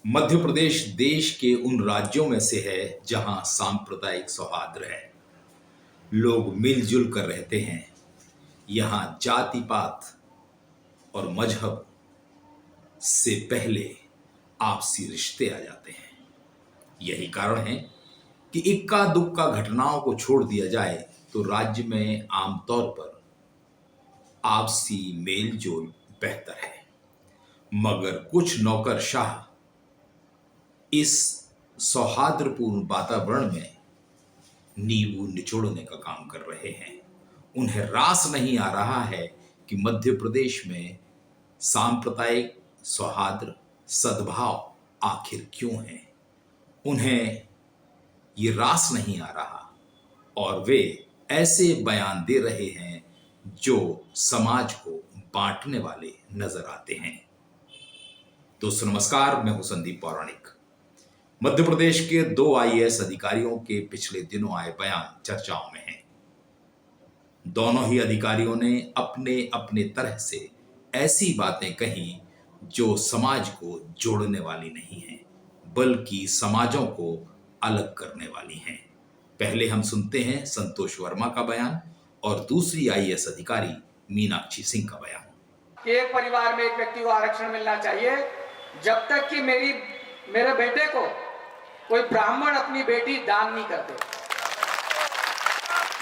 मध्य प्रदेश देश के उन राज्यों में से है जहां सांप्रदायिक सौहार्द है। लोग मिलजुल कर रहते हैं। यहां जाति पात और मजहब से पहले आपसी रिश्ते आ जाते हैं। यही कारण है कि इक्का दुक्का घटनाओं को छोड़ दिया जाए तो राज्य में आमतौर पर आपसी मेलजोल बेहतर है। मगर कुछ नौकरशाह इस सौहार्दपूर्ण वातावरण में नींबू निचोड़ने का काम कर रहे हैं। उन्हें रास नहीं आ रहा है कि मध्य प्रदेश में सांप्रदायिक सौहार्द सद्भाव आखिर क्यों है। उन्हें ये रास नहीं आ रहा और वे ऐसे बयान दे रहे हैं जो समाज को बांटने वाले नजर आते हैं। दोस्तों नमस्कार, मैं हूं संदीप पौराणिक। मध्य प्रदेश के 2 आईएएस अधिकारियों के पिछले दिनों आए बयान चर्चाओं में हैं। दोनों ही अधिकारियों ने अपने अपने तरह से ऐसी बातें कही जो समाज को जोड़ने वाली नहीं है, बल्कि समाजों को अलग करने वाली हैं। पहले हम सुनते हैं संतोष वर्मा का बयान और दूसरी आईएएस अधिकारी मीनाक्षी सिंह का बयान। कि एक परिवार में एक व्यक्ति को आरक्षण मिलना चाहिए जब तक कि मेरे बेटे को कोई ब्राह्मण अपनी बेटी दान नहीं करते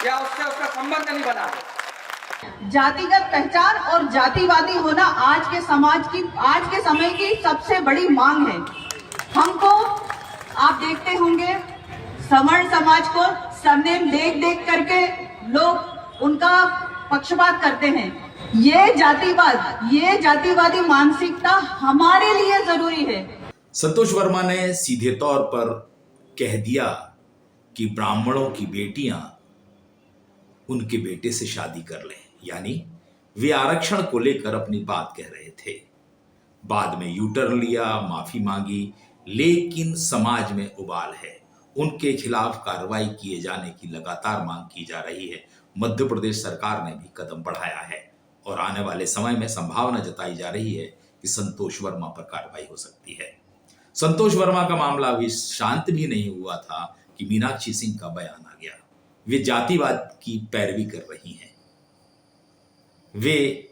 या उससे उसका संबंध नहीं बना दे। जातिगत पहचान और जातिवादी होना आज के समय की सबसे बड़ी मांग है। हमको आप देखते होंगे सवर्ण समाज को सरनेम देख करके लोग उनका पक्षपात करते हैं। ये जातिवादी मानसिकता हमारे लिए जरूरी है। संतोष वर्मा ने सीधे तौर पर कह दिया कि ब्राह्मणों की बेटियां उनके बेटे से शादी कर लें, यानी वे आरक्षण को लेकर अपनी बात कह रहे थे। बाद में यूटर्न लिया, माफी मांगी, लेकिन समाज में उबाल है। उनके खिलाफ कार्रवाई किए जाने की लगातार मांग की जा रही है। मध्य प्रदेश सरकार ने भी कदम बढ़ाया है और आने वाले समय में संभावना जताई जा रही है कि संतोष वर्मा पर कार्रवाई हो सकती है। संतोष वर्मा का मामला अभी शांत भी नहीं हुआ था कि मीनाक्षी सिंह का बयान आ गया। वे जातिवाद की पैरवी कर रही हैं। वे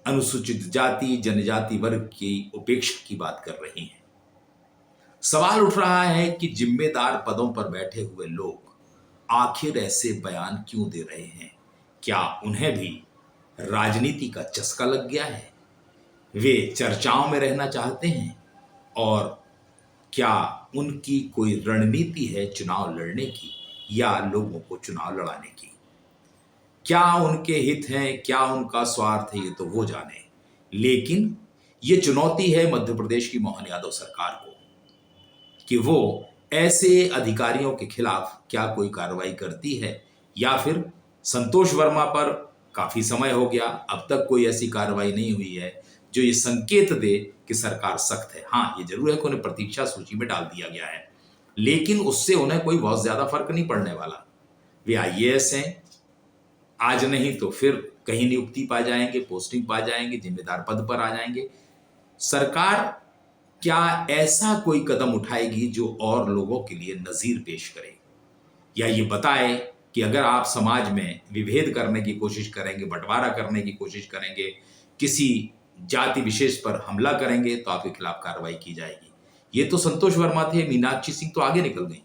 अनुसूचित जाति जनजाति वर्ग की उपेक्षा की बात कर रही हैं। सवाल उठ रहा है कि जिम्मेदार पदों पर बैठे हुए लोग आखिर ऐसे बयान क्यों दे रहे हैं। क्या उन्हें भी राजनीति का चस्का लग गया है? वे चर्चाओं में रहना चाहते हैं और क्या उनकी कोई रणनीति है चुनाव लड़ने की या लोगों को चुनाव लड़ाने की? क्या उनके हित हैं, क्या उनका स्वार्थ है, ये तो वो जाने। लेकिन ये चुनौती है मध्य प्रदेश की मोहन यादव सरकार को कि वो ऐसे अधिकारियों के खिलाफ क्या कोई कार्रवाई करती है या फिर संतोष वर्मा पर काफी समय हो गया, अब तक कोई ऐसी कार्रवाई नहीं हुई है जो ये संकेत दे कि सरकार सख्त है। हाँ, ये जरूर है कि उन्हें प्रतीक्षा सूची में डाल दिया गया है, लेकिन उससे उन्हें कोई बहुत ज्यादा फर्क नहीं पड़ने वाला। वे आईएएस हैं, आज नहीं तो फिर कहीं नियुक्ति पा जाएंगे, पोस्टिंग पा जाएंगे, जिम्मेदार पद पर आ जाएंगे। सरकार क्या ऐसा कोई कदम उठाएगी जो और लोगों के लिए नजीर पेश करे या ये बताए कि अगर आप समाज में विभेद करने की कोशिश करेंगे, बंटवारा करने की कोशिश करेंगे, किसी जाति विशेष पर हमला करेंगे तो आपके खिलाफ कार्रवाई की जाएगी। ये तो संतोष वर्मा थे, मीनाक्षी सिंह तो आगे निकल गई।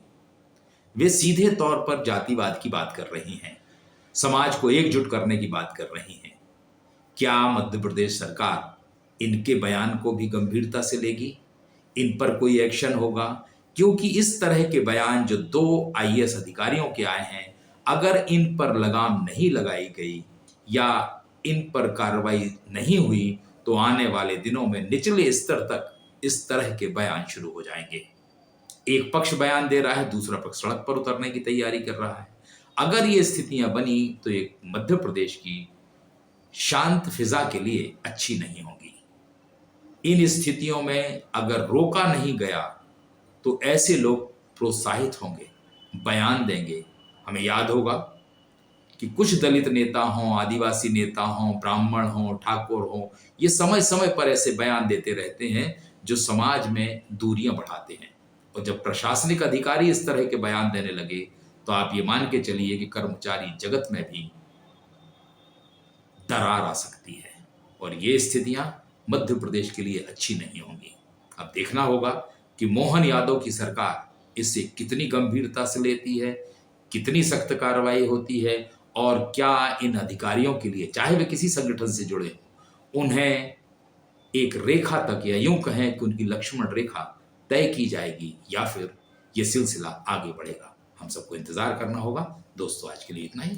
वे सीधे तौर पर जातिवाद की बात कर रही हैं, समाज को एकजुट करने की बात कर रही हैं। क्या मध्य प्रदेश सरकार इनके बयान को भी गंभीरता से लेगी? इन पर कोई एक्शन होगा? क्योंकि इस तरह के बयान जो 2 आईएएस अधिकारियों के आए हैं, अगर इन पर लगाम नहीं लगाई गई या इन पर कार्रवाई नहीं हुई तो आने वाले दिनों में निचले स्तर तक इस तरह के बयान शुरू हो जाएंगे। एक पक्ष बयान दे रहा है, दूसरा पक्ष सड़क पर उतरने की तैयारी कर रहा है। अगर ये स्थितियां बनी तो एक मध्य प्रदेश की शांत फिजा के लिए अच्छी नहीं होगी। इन स्थितियों में अगर रोका नहीं गया तो ऐसे लोग प्रोत्साहित होंगे, बयान देंगे। हमें याद होगा कि कुछ दलित नेता हों, आदिवासी नेता हों, ब्राह्मण हों, ठाकुर हों, ये समय समय पर ऐसे बयान देते रहते हैं जो समाज में दूरियां बढ़ाते हैं। और जब प्रशासनिक अधिकारी इस तरह के बयान देने लगे तो आप ये मान के चलिए कि कर्मचारी जगत में भी दरार आ सकती है और ये स्थितियां मध्य प्रदेश के लिए अच्छी नहीं होंगी। अब देखना होगा कि मोहन यादव की सरकार इसे कितनी गंभीरता से लेती है, कितनी सख्त कार्रवाई होती है और क्या इन अधिकारियों के लिए, चाहे वे किसी संगठन से जुड़े हों, उन्हें एक रेखा तक या यूं कहें कि उनकी लक्ष्मण रेखा तय की जाएगी या फिर यह सिलसिला आगे बढ़ेगा। हम सबको इंतजार करना होगा। दोस्तों, आज के लिए इतना ही।